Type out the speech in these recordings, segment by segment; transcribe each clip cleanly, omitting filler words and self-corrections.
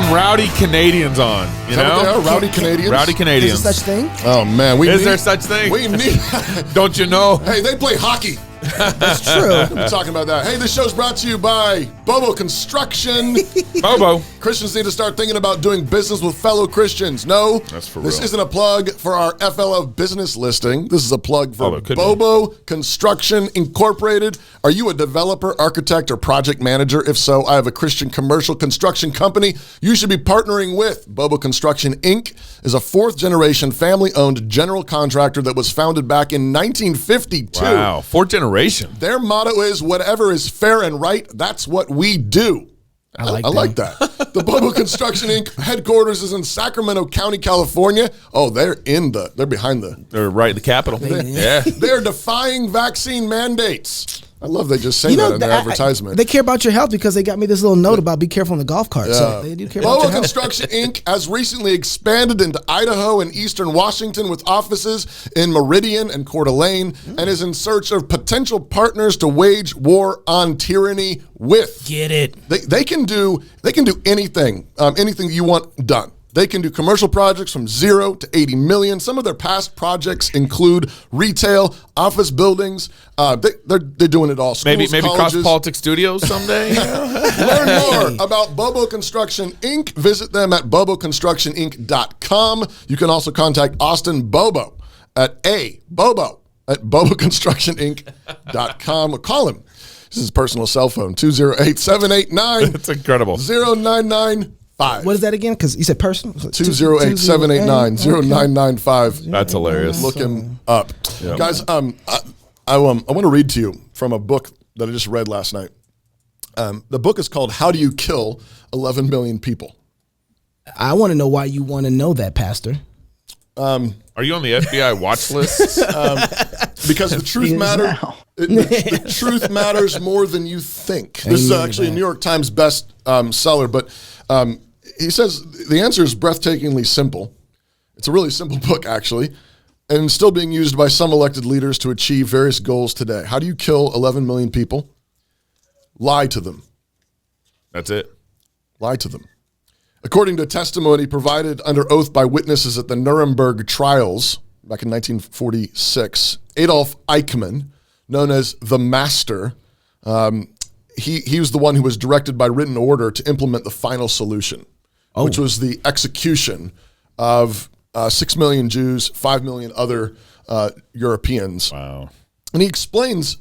some rowdy Canadians on. You know? Rowdy Canadians? Rowdy Canadians. Is there such thing? Oh, man. Is there such thing? We need... Don't you know? Hey, they play hockey. That's true. We're talking about that. Hey, this show's brought to you by Bobo Construction. Bobo. Christians need to start thinking about doing business with fellow Christians. No, that's for this real. Isn't a plug for our FLF business listing. This is a plug for Bobo Construction Incorporated. Are you a developer, architect, or project manager? If so, I have a Christian commercial construction company you should be partnering with. Bobo Construction, Inc. is a fourth-generation family-owned general contractor that was founded back in 1952. Wow, fourth generation. Their motto is, whatever is fair and right, that's what we do. I like that. The Bobo Construction Inc. headquarters is in Sacramento County, California. Oh, they're behind they're right in the capital. They're defying vaccine mandates. I love they just say that in their advertisement. They care about your health because they got me this little note about be careful on the golf cart. So they do care about your health. Bobo Construction Inc. has recently expanded into Idaho and eastern Washington with offices in Meridian and Coeur d'Alene and is in search of potential partners to wage war on tyranny with. Get it. They can do anything, anything you want done. They can do commercial projects from 0 to 80 million. Some of their past projects include retail, office buildings. They're doing it all. Schools, maybe colleges. CrossPolitic Studios someday. Learn more about Bobo Construction Inc. Visit them at boboconstructioninc.com. You can also contact Austin Bobo at boboconstructioninc.com or call him. This is his personal cell phone, 208-789. That's incredible. 0995. What is that again? Because you said personal. 208-789-0995. That's hilarious. Look him up. Yep. Guys, I want to read to you from a book that I just read last night. The book is called How Do You Kill 11 Million People? I want to know why you want to know that, Pastor. Are you on the FBI watch list? Because the truth matters. The truth matters more than you think. This is actually a New York Times best seller, but he says the answer is breathtakingly simple. It's a really simple book, actually, and still being used by some elected leaders to achieve various goals today. How do you kill 11 million people? Lie to them. That's it. Lie to them. According to testimony provided under oath by witnesses at the Nuremberg trials back in 1946, Adolf Eichmann, known as the Master, he was the one who was directed by written order to implement the final solution, which was the execution of 6 million Jews, 5 million other Europeans. Wow. And he explains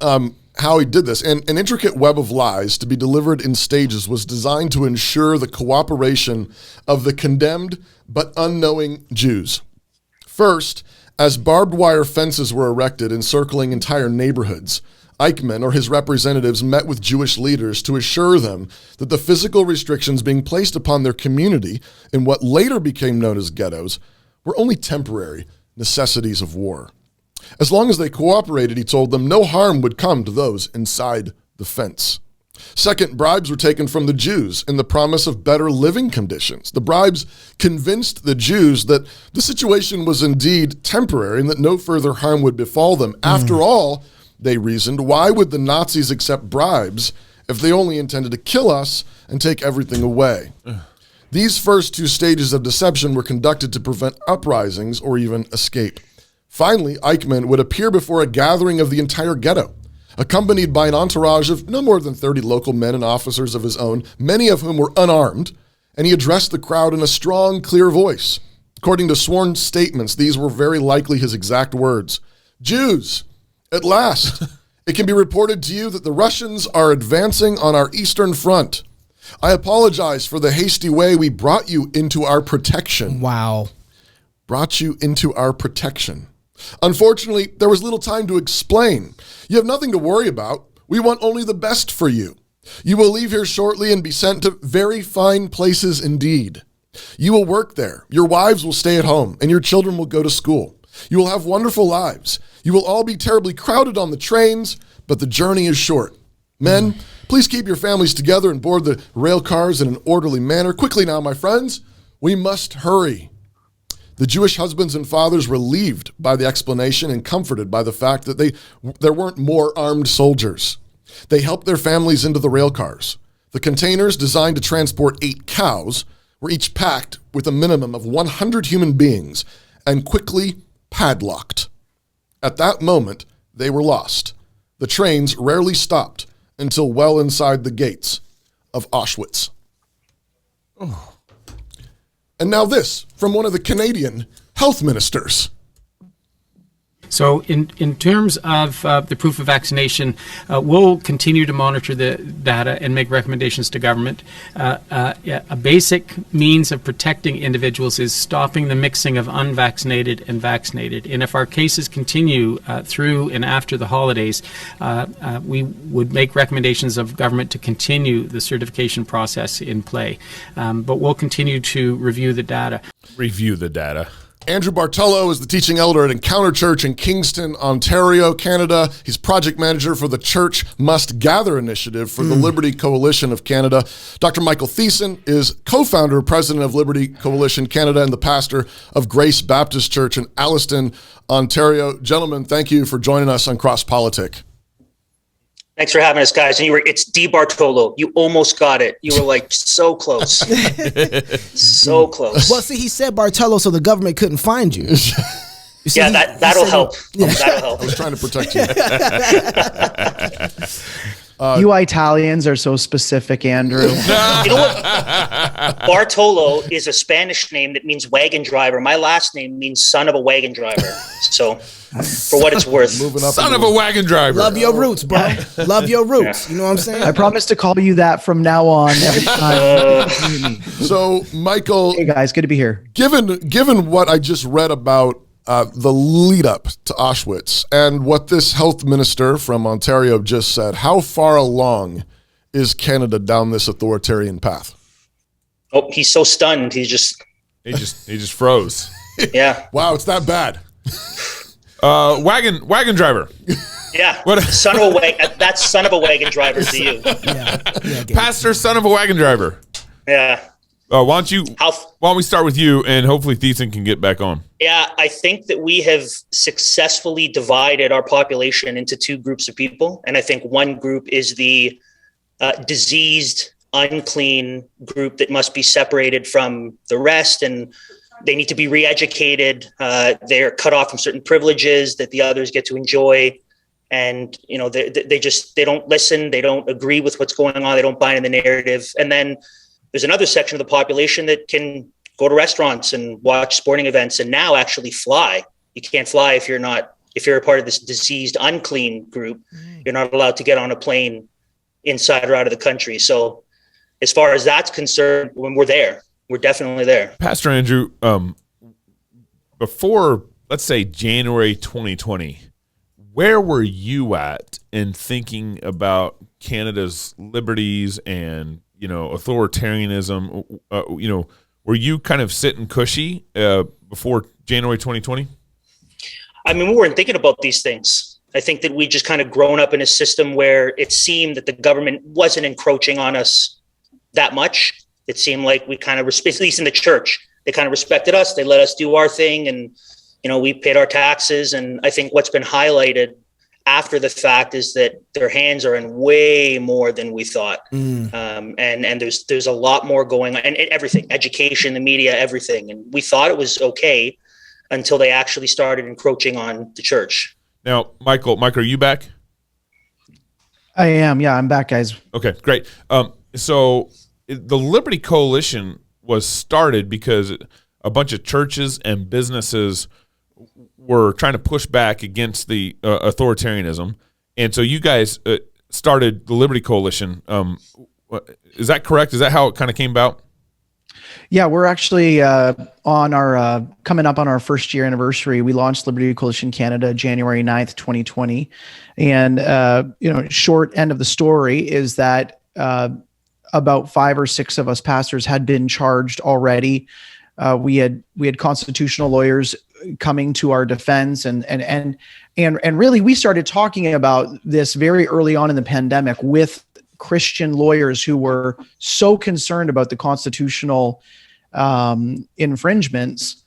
how he did this. And an intricate web of lies to be delivered in stages was designed to ensure the cooperation of the condemned but unknowing Jews. First, as barbed wire fences were erected encircling entire neighborhoods, Eichmann or his representatives met with Jewish leaders to assure them that the physical restrictions being placed upon their community in what later became known as ghettos were only temporary necessities of war. As long as they cooperated, he told them, no harm would come to those inside the fence. Second, bribes were taken from the Jews in the promise of better living conditions. The bribes convinced the Jews that the situation was indeed temporary and that no further harm would befall them. After all, they reasoned, why would the Nazis accept bribes if they only intended to kill us and take everything away? These first two stages of deception were conducted to prevent uprisings or even escape. Finally, Eichmann would appear before a gathering of the entire ghetto, accompanied by an entourage of no more than 30 local men and officers of his own, many of whom were unarmed, and he addressed the crowd in a strong, clear voice. According to sworn statements, these were very likely his exact words. Jews, at last, it can be reported to you that the Russians are advancing on our eastern front. I apologize for the hasty way we brought you into our protection. Wow. Brought you into our protection. Unfortunately, there was little time to explain. You have nothing to worry about. We want only the best for you. You will leave here shortly and be sent to very fine places indeed. You will work there. Your wives will stay at home, and your children will go to school. You will have wonderful lives. You will all be terribly crowded on the trains, but the journey is short. Men, please keep your families together and board the rail cars in an orderly manner. Quickly now, my friends. We must hurry. The Jewish husbands and fathers were relieved by the explanation and comforted by the fact that there weren't more armed soldiers. They helped their families into the rail cars. The containers, designed to transport 8 cows, were each packed with a minimum of 100 human beings and quickly padlocked. At that moment, they were lost. The trains rarely stopped until well inside the gates of Auschwitz. Oh. And now this from one of the Canadian health ministers. So in terms of the proof of vaccination, we'll continue to monitor the data and make recommendations to government. A basic means of protecting individuals is stopping the mixing of unvaccinated and vaccinated. And if our cases continue through and after the holidays, we would make recommendations of government to continue the certification process in play. But we'll continue to review the data. Review the data. Andrew Bartolo is the teaching elder at Encounter Church in Kingston, Ontario, Canada. He's project manager for the Church Must Gather initiative for the Liberty Coalition of Canada. Dr. Michael Thiessen is co-founder, president of Liberty Coalition Canada, and the pastor of Grace Baptist Church in Alliston, Ontario. Gentlemen, thank you for joining us on CrossPolitic. Thanks for having us, guys. And it's D. Bartolo. You almost got it. You were like so close. So close. Well, see, he said Bartolo so the government couldn't find you. See, yeah, that'll help. That'll help. I was trying to protect you. You Italians are so specific, Andrew. You know what? Bartolo is a Spanish name that means wagon driver. My last name means son of a wagon driver. So, for what it's worth. Moving up Son of a wagon driver. Love your roots, bro. Love your roots. You know what I'm saying? I promise to call you that from now on every time. So, Michael, Hey guys, good to be here. given what I just read about the lead up to Auschwitz and what this health minister from Ontario just said, how far along is Canada down this authoritarian path? Oh, he's so stunned. He just froze. yeah. Wow, it's that bad. Wagon driver. Yeah. What? Son of a wagon. That's son of a wagon driver to you. Yeah, Pastor, son of a wagon driver. Yeah. Why don't we start with you, and hopefully Thiessen can get back on. Yeah, I think that we have successfully divided our population into two groups of people. And I think one group is the diseased, unclean group that must be separated from the rest. And they need to be re-educated. They're cut off from certain privileges that the others get to enjoy. And, you know, they don't listen. They don't agree with what's going on. They don't buy in the narrative. And then there's another section of the population that can go to restaurants and watch sporting events and now actually fly. You can't fly if you're a part of this diseased, unclean group. You're not allowed to get on a plane inside or out of the country. So as far as that's concerned, when we're there, we're definitely there. Pastor Andrew, before, let's say, January 2020, where were you at in thinking about Canada's liberties and, you know, authoritarianism? Were you kind of sitting cushy before January 2020? I mean, we weren't thinking about these things. I think that we just kind of grown up in a system where it seemed that the government wasn't encroaching on us that much. It seemed like we kind of, at least in the church, they kind of respected us. They let us do our thing, and, you know, we paid our taxes. And I think what's been highlighted after the fact is that their hands are in way more than we thought. And there's a lot more going on, and everything, education, the media, everything. And we thought it was okay until they actually started encroaching on the church. Now, Michael, are you back? I am. Yeah, I'm back, guys. Okay, great. So the Liberty Coalition was started because a bunch of churches and businesses were trying to push back against the authoritarianism. And so you guys started the Liberty Coalition. Is that correct? Is that how it kind of came about? Yeah, we're actually on our coming up on our first year anniversary. We launched Liberty Coalition Canada January 9th, 2020. And, short end of the story is that about 5 or 6 of us pastors had been charged already. We had constitutional lawyers coming to our defense, and really we started talking about this very early on in the pandemic with Christian lawyers who were so concerned about the constitutional infringements.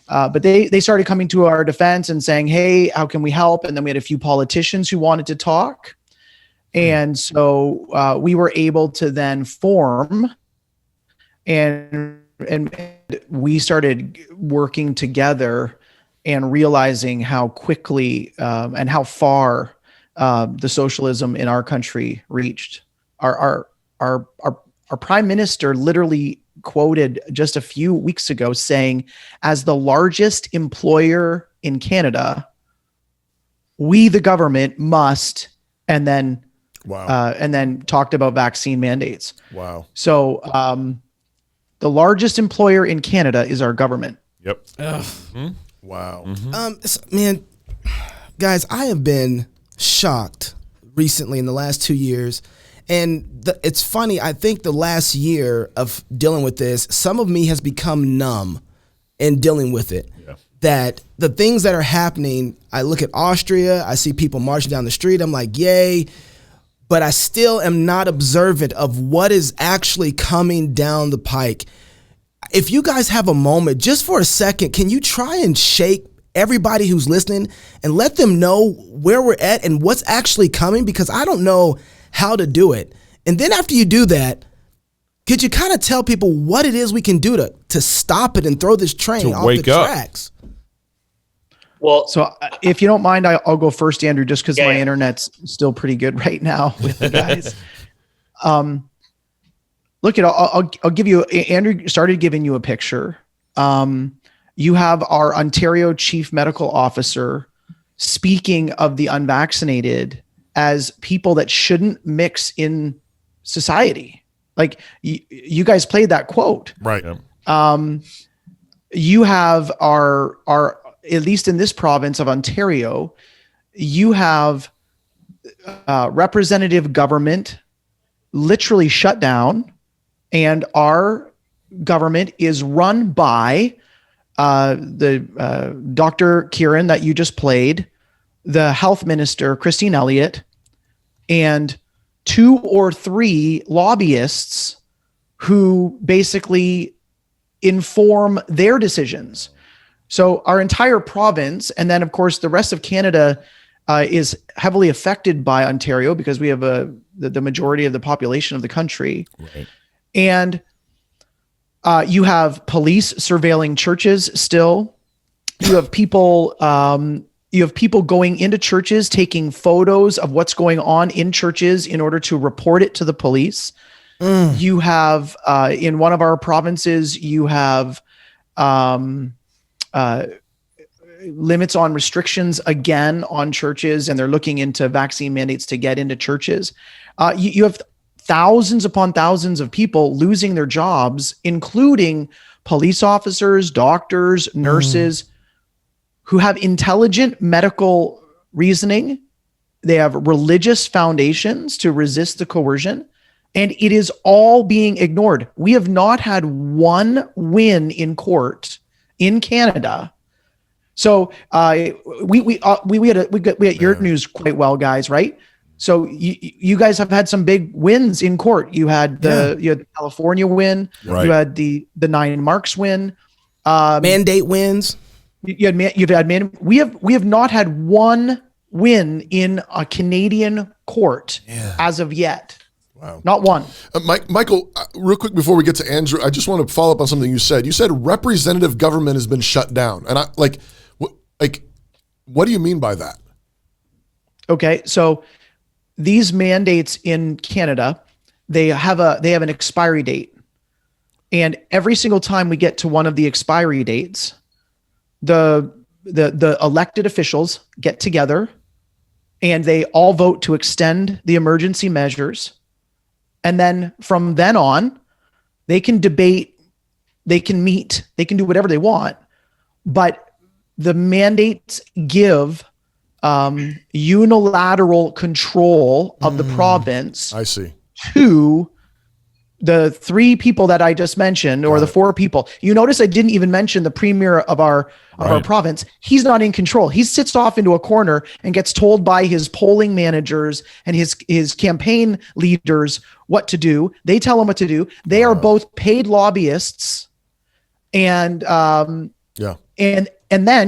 But they started coming to our defense and saying, hey, how can we help? And then we had a few politicians who wanted to talk. And so we were able to then form and and we started working together and realizing how quickly and how far the socialism in our country reached. Our prime minister literally quoted just a few weeks ago saying, as the largest employer in Canada, we, the government, must, and then talked about vaccine mandates. Wow. So the largest employer in Canada is our government. Yep. Wow. Man, guys, I have been shocked recently in the last 2 years. And it's funny, I think the last year of dealing with this, some of me has become numb in dealing with it. Yeah. That the things that are happening, I look at Austria, I see people marching down the street, I'm like, yay. But I still am not observant of what is actually coming down the pike. If you guys have a moment, just for a second, can you try and shake everybody who's listening and let them know where we're at and what's actually coming? Because I don't know how to do it. And then after you do that, could you kind of tell people what it is we can do to stop it and throw this train off the tracks? Well, so if you don't mind, I'll go first, Andrew, just because my internet's still pretty good right now with the guys. Look, I'll give you, Andrew started giving you a picture. You have our Ontario Chief Medical Officer speaking of the unvaccinated as people that shouldn't mix in society. Like you guys played that quote. Right. You have our, at least in this province of Ontario, you have representative government literally shut down, and our government is run by the Dr. Kieran that you just played, the health minister, Christine Elliott, and 2 or 3 lobbyists who basically inform their decisions. So our entire province, and then of course the rest of Canada is heavily affected by Ontario because we have the majority of the population of the country. Right. And you have police surveilling churches still. You have people going into churches, taking photos of what's going on in churches in order to report it to the police. You have, in one of our provinces, you have limits on restrictions again on churches, and they're looking into vaccine mandates to get into churches. You have thousands upon thousands of people losing their jobs, including police officers, doctors, nurses, who have intelligent medical reasoning. They have religious foundations to resist the coercion, and it is all being ignored. We have not had one win in court in Canada. So we got your news quite well, guys, right? So you guys have had some big wins in court. You had the California win. Right. You had the 9 Marks win. Mandate wins. We have not had one win in a Canadian court as of yet. Wow. Not one. Michael, real quick before we get to Andrew, I just want to follow up on something you said. You said representative government has been shut down. And what do you mean by that? Okay. So these mandates in Canada, they have an expiry date. And every single time we get to one of the expiry dates, the elected officials get together and they all vote to extend the emergency measures. And then from then on, they can debate, they can meet, they can do whatever they want. But the mandates give unilateral control of the province. I see. To the 3 people that I just mentioned, or the 4 people. You notice I didn't even mention the premier of our province. He's not in control. He sits off into a corner and gets told by his polling managers and his campaign leaders what to do. They tell him what to do. They are both paid lobbyists, and then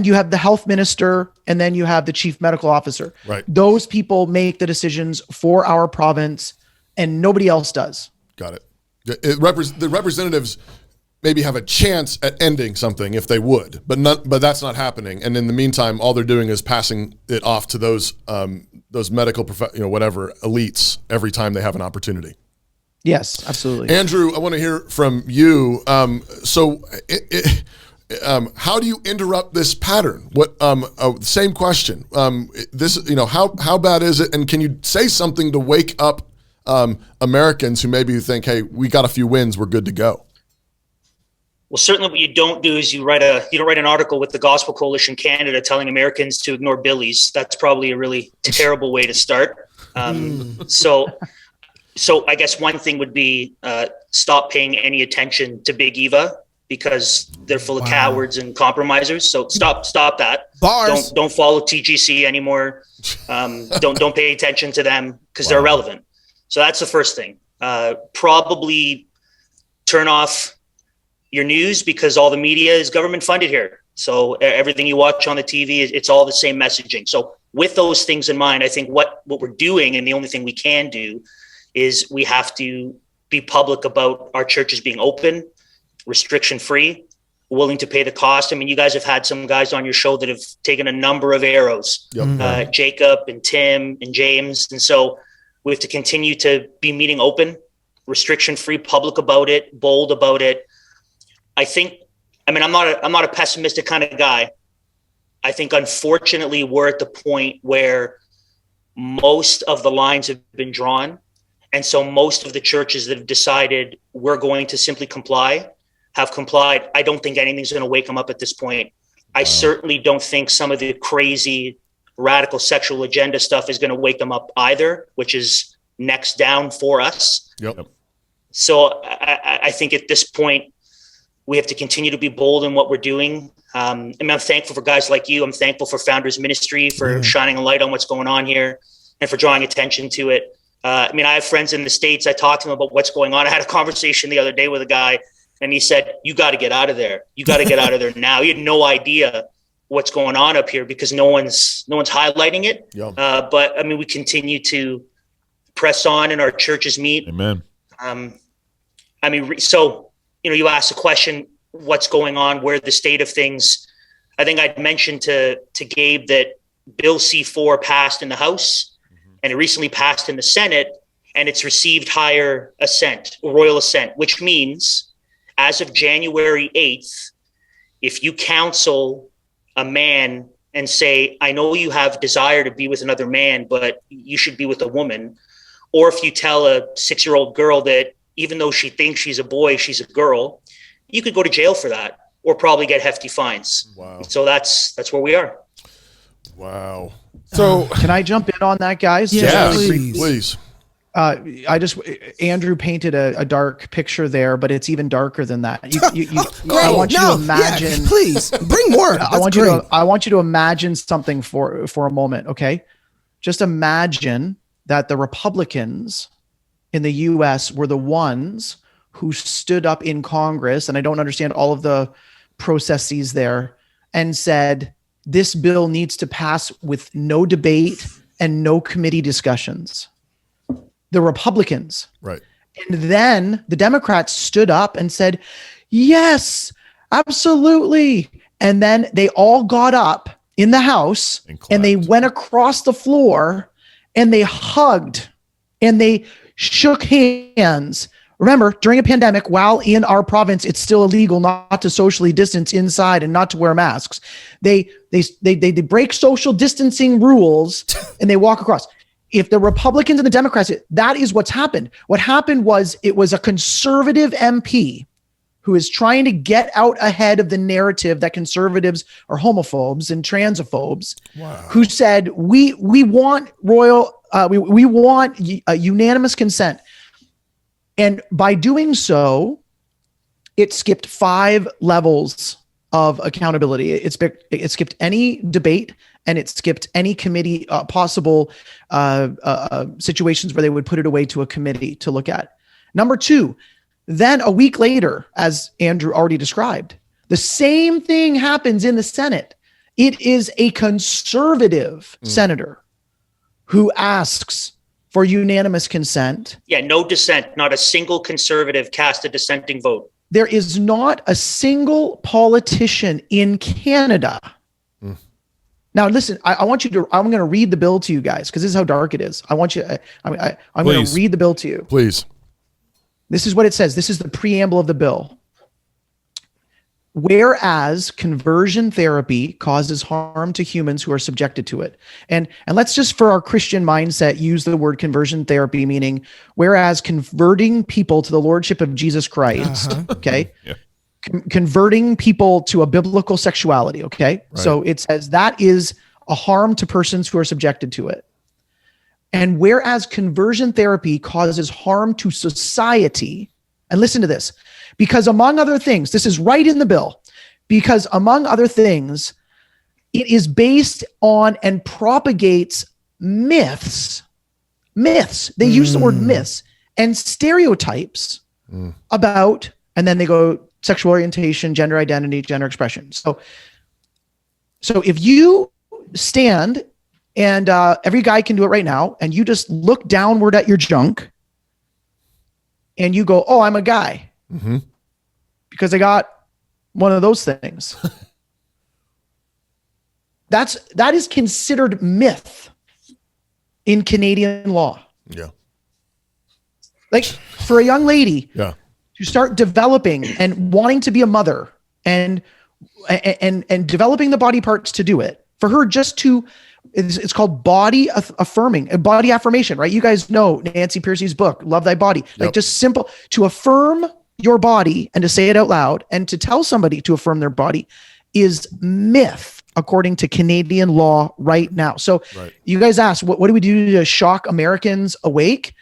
you have the health minister, and then you have the chief medical officer. Right. Those people make the decisions for our province, and nobody else does. Got it. The representatives maybe have a chance at ending something if they would, but that's not happening. And in the meantime, all they're doing is passing it off to those medical whatever elites every time they have an opportunity. Yes, absolutely. Andrew, I want to hear from you. So how do you interrupt this pattern? Same question. How bad is it? And can you say something to wake up Americans who maybe think, hey, we got a few wins, we're good to go? Well, certainly what you don't do is you don't write an article with the Gospel Coalition Canada telling Americans to ignore Billies. That's probably a really terrible way to start. So I guess one thing would be stop paying any attention to Big Eva, because they're full of cowards and compromisers. So stop that. Bars. Don't follow TGC anymore. Don't pay attention to them because they're irrelevant. So that's the first thing. Probably turn off your news, because all the media is government funded here. So everything you watch on the TV, it's all the same messaging. So with those things in mind, I think what we're doing, and the only thing we can do, is we have to be public about our churches being open, restriction free, willing to pay the cost. I mean, you guys have had some guys on your show that have taken a number of arrows, Jacob and Tim and James. And so we have to continue to be meeting open, restriction free, public about it, bold about it. I'm not a pessimistic kind of guy. I think, unfortunately, we're at the point where most of the lines have been drawn. And so most of the churches that have decided we're going to simply comply have complied. I don't think anything's going to wake them up at this point. I certainly don't think some of the crazy radical sexual agenda stuff is going to wake them up either, which is next down for us. Yep. So I think at this point, we have to continue to be bold in what we're doing. I'm thankful for guys like you. I'm thankful for Founders Ministry for shining a light on what's going on here and for drawing attention to it. I have friends in the States. I talked to them about what's going on. I had a conversation the other day with a guy, and he said, you got to get out of there. You got to get out of there now. He had no idea what's going on up here because no one's highlighting it. Yeah. But we continue to press on, and our churches meet. Amen. You asked the question, what's going on, where the state of things. I think I'd mentioned to Gabe that Bill C-4 passed in the House, and it recently passed in the Senate, and it's received higher assent, royal assent, which means as of January 8th, if you counsel a man and say, I know you have desire to be with another man, but you should be with a woman, or if you tell a 6-year-old girl that even though she thinks she's a boy, she's a girl, you could go to jail for that or probably get hefty fines. Wow. So that's where we are. Wow. So Can I jump in on that, guys? Yeah, Please. Andrew painted a dark picture there, but it's even darker than that. I want you to imagine. Yeah, please bring more. I want you to imagine something for a moment. Okay. Just imagine that the Republicans in the US were the ones who stood up in Congress, and I don't understand all of the processes there, and said, this bill needs to pass with no debate and no committee discussions. The Republicans. Right. And then the Democrats stood up and said, yes, absolutely. And then they all got up in the House and they went across the floor and they hugged and they shook hands. Remember, during a pandemic, while in our province, it's still illegal not to socially distance inside and not to wear masks. They break social distancing rules and they walk across. If the Republicans and the Democrats, that is what's happened. What happened was it was a conservative MP who is trying to get out ahead of the narrative that conservatives are homophobes and transophobes, who said, we want we want a unanimous consent. And by doing so, it skipped 5 levels of accountability. It skipped any debate, and it skipped any committee possible situations where they would put it away to a committee to look at. Number 2, then a week later, as Andrew already described, the same thing happens in the Senate. It is a conservative senator who asks for unanimous consent. Yeah, no dissent. Not a single conservative cast a dissenting vote. there is not a single politician in Canada. Now, listen, I'm going to read the bill to you guys because this is how dark it is. I'm going to read the bill to you. Please. This is what it says. This is the preamble of the bill. Whereas conversion therapy causes harm to humans who are subjected to it. And let's just, for our Christian mindset, use the word conversion therapy, meaning whereas converting people to the Lordship of Jesus Christ, okay? Yeah. Converting people to a biblical sexuality, okay? Right. So it says that is a harm to persons who are subjected to it. And whereas conversion therapy causes harm to society, and listen to this, because among other things, this is right in the bill, because among other things, it is based on and propagates myths. They use the word myths and stereotypes about, and then they go sexual orientation, gender identity, gender expression. So if you stand, and every guy can do it right now, and you just look downward at your junk and you go, oh, I'm a guy. Mm-hmm. Because I got one of those things. That is considered myth in Canadian law. Yeah. Like for a young lady to start developing and wanting to be a mother and developing the body parts to do it, for her just to, it's called body affirmation, right? You guys know Nancy Pearcey's book, Love Thy Body. Like just simple, to affirm your body and to say it out loud and to tell somebody to affirm their body is myth according to Canadian law right now. So you guys ask, what do we do to shock Americans awake?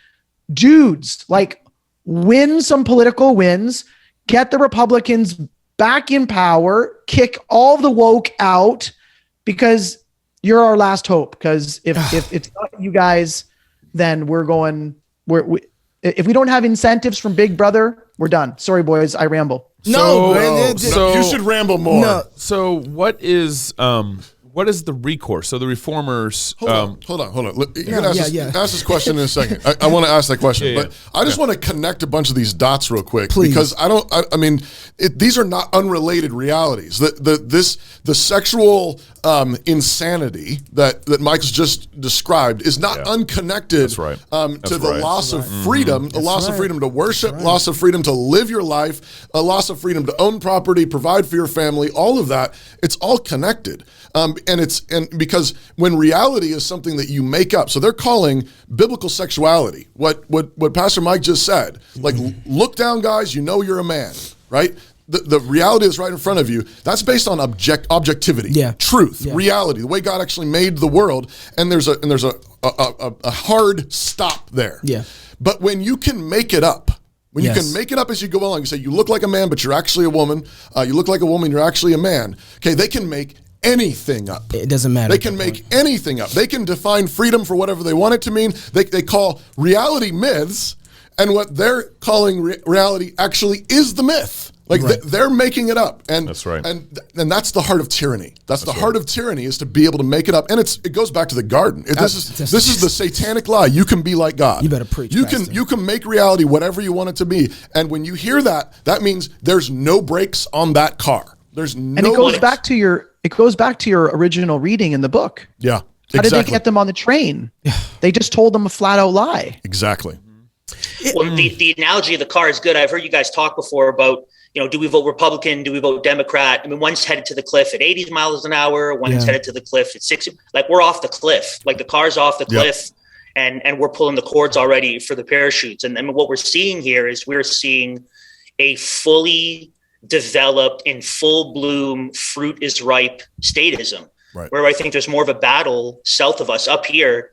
Dudes, like win some political wins, get the Republicans back in power, kick all the woke out, because you're our last hope. Because if it's not you guys, then if we don't have incentives from Big Brother, we're done. Sorry, boys, I ramble. So you should ramble more. No. So what is the recourse? So the reformers. Hold on. You're gonna ask this question in a second. I want to ask that question, but I just want to connect a bunch of these dots real quick, because these are not unrelated realities. The sexual insanity that Mike's just described is not unconnected to the loss of freedom, the loss of freedom to worship, loss of freedom to live your life, a loss of freedom to own property, provide for your family, all of that. It's all connected. And because when reality is something that you make up, so they're calling biblical sexuality what Pastor Mike just said, like look down, guys, you know you're a man, right? The reality is right in front of you. That's based on objectivity, truth, reality, the way God actually made the world, and there's a hard stop there. Yeah. But when you can make it up. When you can make it up as you go along, you say you look like a man, but you're actually a woman. You look like a woman, you're actually a man. Okay, they can make anything up. It doesn't matter. They can make anything up. They can define freedom for whatever they want it to mean. They call reality myths, and what they're calling reality actually is the myth. Like they're making it up, and that's right. And that's the heart of tyranny. That's the heart of tyranny, is to be able to make it up. And it goes back to the garden. This is the satanic lie. You can be like God. You better preach. You can make reality whatever you want it to be. And when you hear that, that means there's no brakes on that car. There's no. And it goes back to your original reading in the book. Yeah. How did they get them on the train? They just told them a flat out lie. Exactly. Well, the analogy of the car is good. I've heard you guys talk before about, do we vote Republican? Do we vote Democrat? I mean, one's headed to the cliff at 80 miles an hour. One's headed to the cliff at 60. Like, we're off the cliff. Like, the car's off the cliff, and we're pulling the cords already for the parachutes. And what we're seeing here is we're seeing a fully developed, in full bloom, fruit is ripe statism, where I think there's more of a battle south of us. Up here,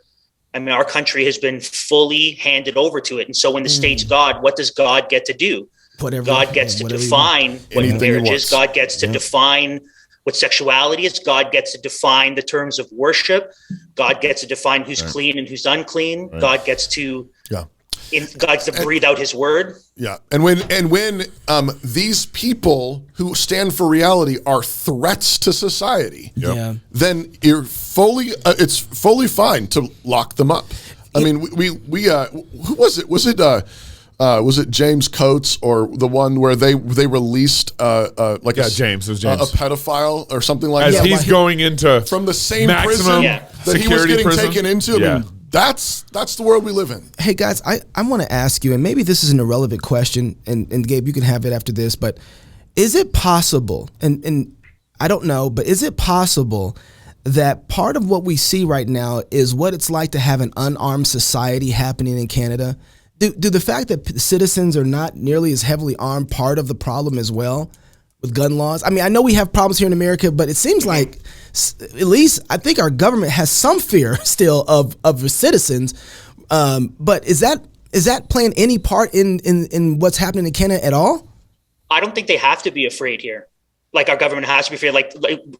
I mean, our country has been fully handed over to it. And so when the state's God, what does God get to do? God gets to define what marriage is. God gets to define what sexuality is. God gets to define the terms of worship. God gets to define who's clean and who's unclean. God gets to breathe out his word. Yeah. And when these people who stand for reality are threats to society, then it's fully fine to lock them up. I mean, we who was it? Was it was it James Coates or the one where they released like James. It was James. a pedophile or something like As that? he's going into from the same maximum prison that he was getting taken into. I mean, that's the world we live in. Hey guys, I want to ask you, and maybe this is an irrelevant question, and Gabe, you can have it after this, but is it possible, and I don't know, but is it possible that part of what we see right now is what it's like to have an unarmed society happening in Canada? Do the fact that citizens are not nearly as heavily armed part of the problem as well with gun laws? I mean, I know we have problems here in America, but it seems like at least I think our government has some fear still of the citizens. But is that playing any part in what's happening in Canada at all? I don't think they have to be afraid here. Like our government has to be afraid.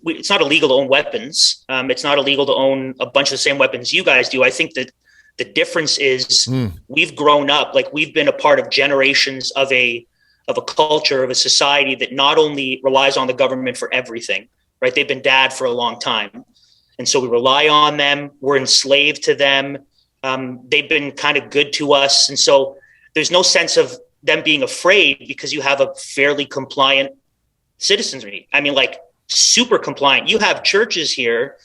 It's not illegal to own weapons. It's not illegal to own a bunch of the same weapons you guys do. I think that the difference is we've grown up, like we've been a part of generations of a culture, of a society that not only relies on the government for everything, right? They've been dad for a long time. And so we rely on them. We're enslaved to them. They've been kind of good to us. And so there's no sense of them being afraid because you have a fairly compliant citizenry. I mean, like super compliant. You have churches here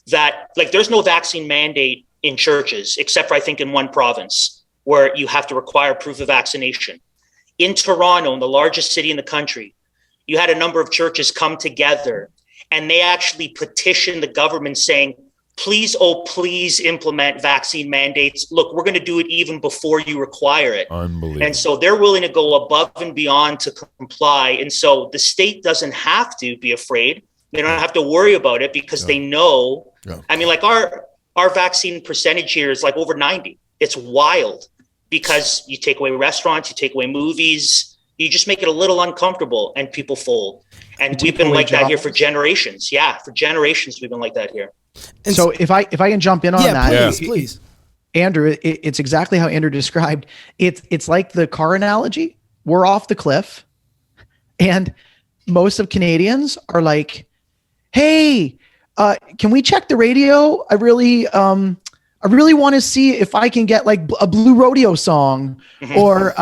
that like there's no vaccine mandate in churches, except for I think in one province where you have to require proof of vaccination. In Toronto, in the largest city in the country, you had a number of churches come together and they actually petitioned the government saying, please, oh, please implement vaccine mandates. Look, we're going to do it even before you require it. Unbelievable. And so they're willing to go above and beyond to comply. And so the state doesn't have to be afraid. They don't have to worry about it because they know. Yeah. I mean, like our vaccine percentage here is like over 90. It's wild because you take away restaurants, you take away movies, you just make it a little uncomfortable and people fold. And we've been like that here for generations. Yeah, for generations we've been like that here. And so if I can jump in on that, please. Andrew, it's exactly how Andrew described. It's like the car analogy. We're off the cliff, and most of Canadians are like, "Hey, can we check the radio? I really want to see if I can get like a Blue Rodeo song, or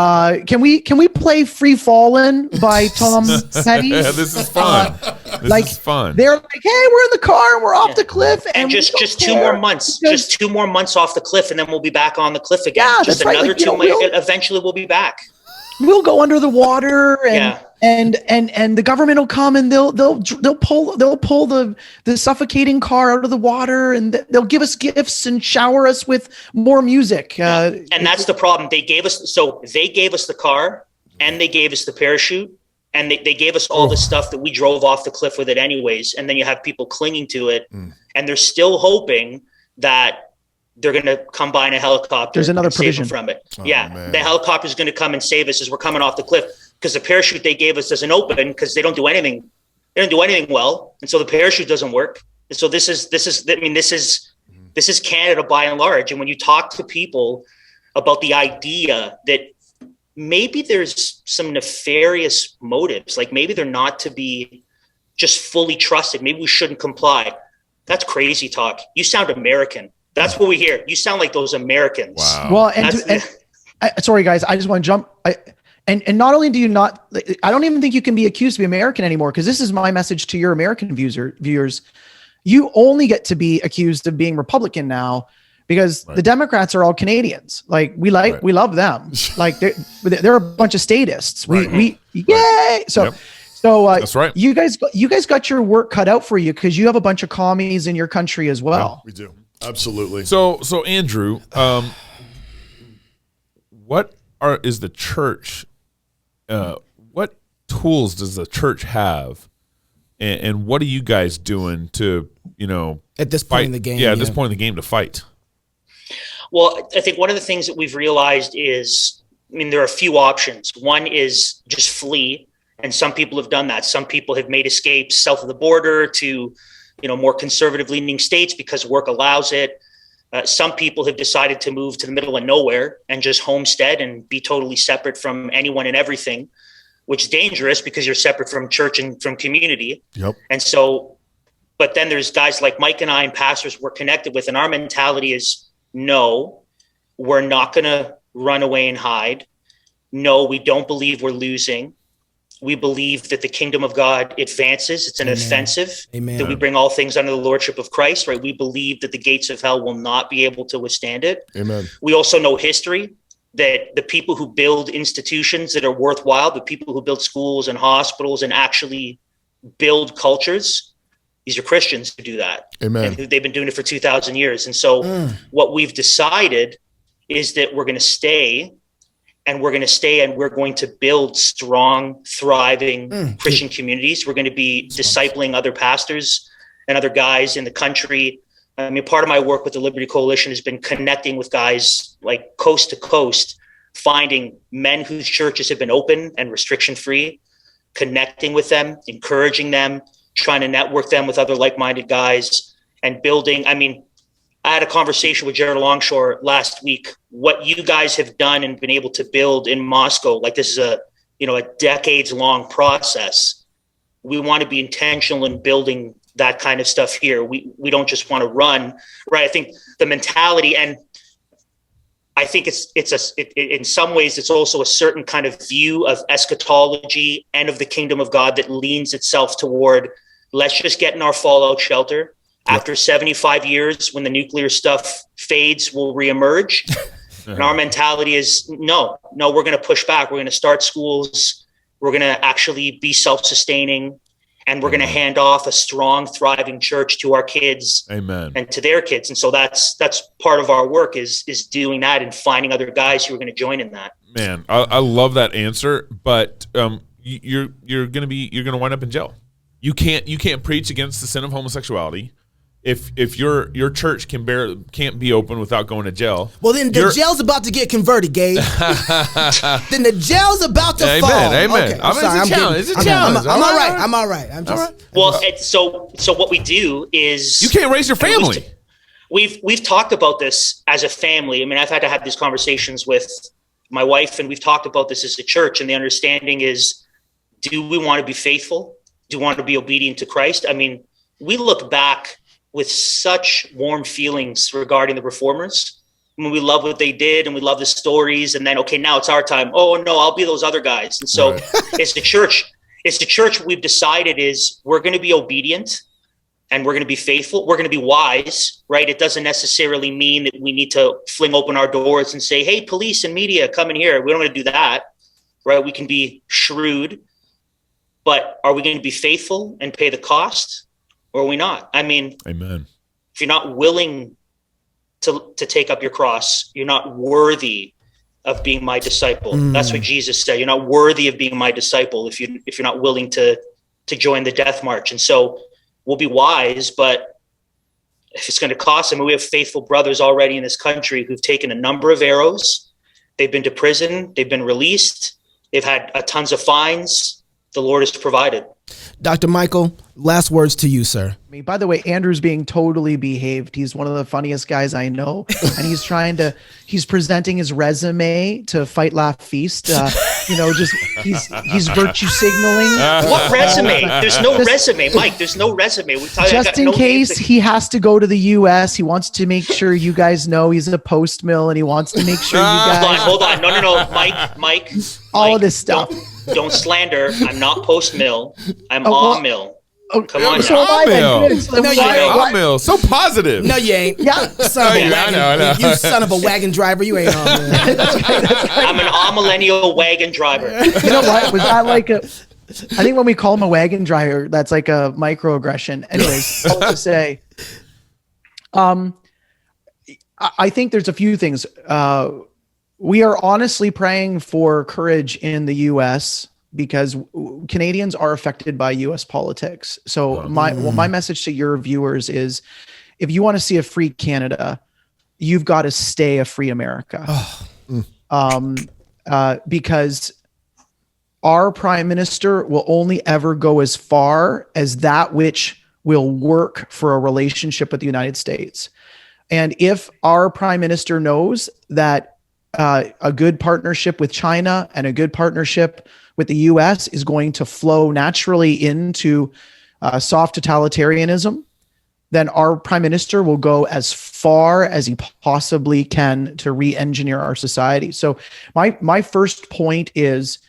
can we play Free Fallin' by Tom Petty? Yeah, this is fun. This is fun. They're like, hey, we're in the car and we're off the cliff, and just 2 more months, just 2 more months off the cliff, and then we'll be back on the cliff again. Yeah, just another 2 months. Eventually, we'll be back. We'll go under the water, and the government will come and they'll pull the suffocating car out of the water, and they'll give us gifts and shower us with more music. And that's the problem. They gave us the car, and they gave us the parachute, and they gave us all the stuff that we drove off the cliff with it anyways. And then you have people clinging to it, and they're still hoping that they're going to come by in a helicopter. There's another provision from it. Man. The helicopter is going to come and save us as we're coming off the cliff, because the parachute they gave us doesn't open because they don't do anything. They don't do anything well, and so the parachute doesn't work. And so this is Canada by and large. And when you talk to people about the idea that maybe there's some nefarious motives, like maybe they're not to be just fully trusted, maybe we shouldn't comply. That's crazy talk. You sound American. That's what we hear. You sound like those Americans. Wow. Well, and sorry guys, I just want to jump. And not only do you not, I don't even think you can be accused to be American anymore, because this is my message to your American viewers. You only get to be accused of being Republican now because the Democrats are all Canadians. Like we love them. Like they're a bunch of statists. Yay. So that's right. You guys got your work cut out for you because you have a bunch of commies in your country as well. Yeah, we do. Absolutely. So Andrew, what is the church? What tools does the church have, and what are you guys doing to at this point in the game? Yeah, at this point in the game to fight. Well, I think one of the things that we've realized is, there are a few options. One is just flee, and some people have done that. Some people have made escapes south of the border to more conservative leaning states because work allows it. Some people have decided to move to the middle of nowhere and just homestead and be totally separate from anyone and everything, which is dangerous because you're separate from church and from community. Yep. And so, but then there's guys like Mike and I and pastors we're connected with, and our mentality is, no, we're not going to run away and hide. no, we don't believe we're losing. We believe that the kingdom of God advances. It's an offensive. Amen. That we bring all things under the lordship of Christ, right? We believe that the gates of hell will not be able to withstand it. Amen. We also know history, that the people who build institutions that are worthwhile, the people who build schools and hospitals and actually build cultures, these are Christians who do that. Amen. And they've been doing it for 2,000 years. And so what we've decided is that we're going to stay and we're going to build strong, thriving Christian communities. We're going to be discipling other pastors and other guys in the country. I mean, part of my work with the Liberty Coalition has been connecting with guys like coast to coast, finding men whose churches have been open and restriction free, connecting with them, encouraging them, trying to network them with other like-minded guys, and building. I mean, I had a conversation with Jared Longshore last week. What you guys have done and been able to build in Moscow, like this is a decades-long process. We want to be intentional in building that kind of stuff here. We don't just want to run, right? I think the mentality, and I think in some ways it's also a certain kind of view of eschatology and of the kingdom of God that leans itself toward, let's just get in our fallout shelter. After 75 years, when the nuclear stuff fades, we'll reemerge. And our mentality is, no, we're going to push back. We're going to start schools. We're going to actually be self-sustaining. And we're going to hand off a strong, thriving church to our kids. Amen. And to their kids. And so that's part of our work is doing that and finding other guys who are going to join in that. Man, I love that answer, but you're going to wind up in jail. You can't preach against the sin of homosexuality. If your church can't be open without going to jail. Well, then the jail's about to get converted, Gabe. Then the jail's about to fall. Amen. Okay, It's a challenge. It's a challenge. I'm all right. I'm all right. I'm just. Well, so what we do is You can't raise your family. We've talked about this as a family. I mean, I've had to have these conversations with my wife, and we've talked about this as a church. And the understanding is, do we want to be faithful? Do we want to be obedient to Christ? I mean, we look back with such warm feelings regarding the reformers. I mean, we love what they did and we love the stories. And then, okay, now it's our time. Oh no, I'll be those other guys. And so it's the church we've decided is we're going to be obedient and we're going to be faithful. We're going to be wise, right? It doesn't necessarily mean that we need to fling open our doors and say, hey, police and media, come in here. We don't want to do that, right? We can be shrewd, but are we going to be faithful and pay the cost? Or are we not? I mean, Amen. If you're not willing to take up your cross, you're not worthy of being my disciple. That's what Jesus said. You're not worthy of being my disciple if you're not willing to join the death march. And so we'll be wise, but if it's going to cost them, we have faithful brothers already in this country who've taken a number of arrows. They've been to prison. They've been released. They've had tons of fines. The Lord has provided. Dr. Michael, last words to you, sir. By the way, Andrew's being totally behaved. He's one of the funniest guys I know. And he's presenting his resume to Fight, Laugh, Feast. He's virtue signaling. What resume? There's no resume, Mike. There's no resume. Just in case he has to go to the U.S., he wants to make sure you guys know he's a post mill and he wants to make sure you guys. Hold on. No. Mike. All of this stuff. Don't slander. I'm not post mill. I'm on mill. Oh, come on. So I'm Mill. So positive. No, you ain't. Yeah. I know. You son of a wagon driver. You ain't on there. I'm an amillennial wagon driver. You know what? Was that like a? I think when we call him a wagon driver, that's like a microaggression. Anyways, I'll just say, I think there's a few things. We are honestly praying for courage in the U.S. because Canadians are affected by U.S. politics. So my message to your viewers is, if you want to see a free Canada, you've got to stay a free America. Because our prime minister will only ever go as far as that which will work for a relationship with the United States. And if our prime minister knows that a good partnership with China and a good partnership with the U.S. is going to flow naturally into soft totalitarianism, then our prime minister will go as far as he possibly can to re-engineer our society. So my first point is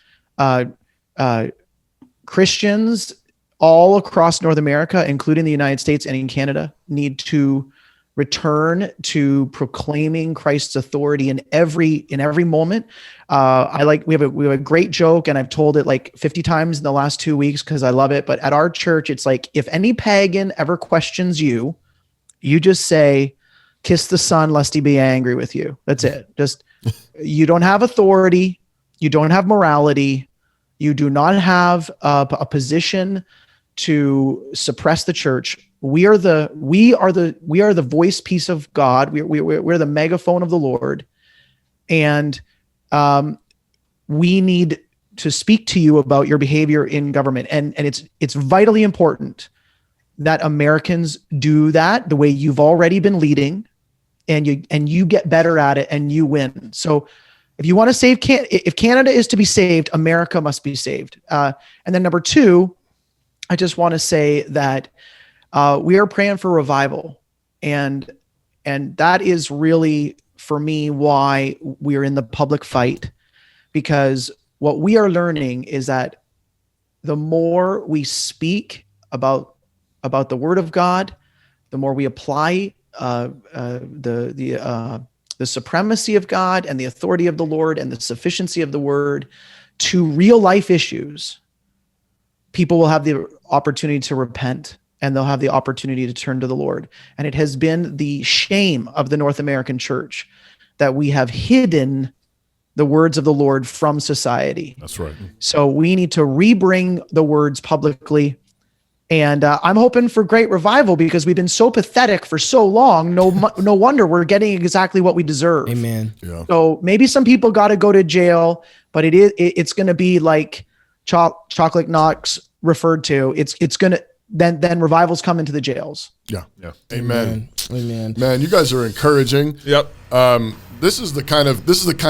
Christians all across North America, including the United States and in Canada, need to return to proclaiming Christ's authority in every moment. We have a great joke, and I've told it like 50 times in the last 2 weeks because I love it. But at our church, it's like, if any pagan ever questions you, you just say, "Kiss the Son, lest he be angry with you." That's it. Just, you don't have authority, you don't have morality, you do not have a position to suppress the church. We are the voice piece of God. We're the megaphone of the Lord, and we need to speak to you about your behavior in government. And it's vitally important that Americans do that the way you've already been leading, and you get better at it and you win. So if you want to save if Canada is to be saved, America must be saved. And then number two, I just want to say that we are praying for revival, and that is really, for me, why we're in the public fight, because what we are learning is that the more we speak about the Word of God, the more we apply the supremacy of God and the authority of the Lord and the sufficiency of the Word to real life issues, people will have the opportunity to repent, and they'll have the opportunity to turn to the Lord. And it has been the shame of the North American church that we have hidden the words of the Lord from society. That's right. So we need to rebring the words publicly. And I'm hoping for great revival, because we've been so pathetic for so long. No wonder we're getting exactly what we deserve. Amen. Yeah. So maybe some people got to go to jail, but it's going to be like Chocolate Knox referred to. It's going to then revivals come into the jails. Yeah. Amen. Amen. Man, you guys are encouraging. Yep. This is the kind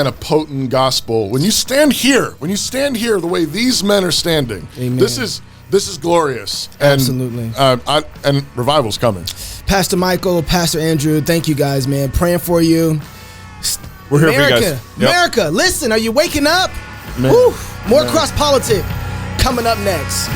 of potent gospel. When you stand here the way these men are standing, Amen. This is glorious. And, Absolutely. And revival's coming. Pastor Michael, Pastor Andrew, thank you guys, man. Praying for you. We're here America, for you guys. Yep. America, listen, are you waking up? Man. Woo, more CrossPolitic coming up next.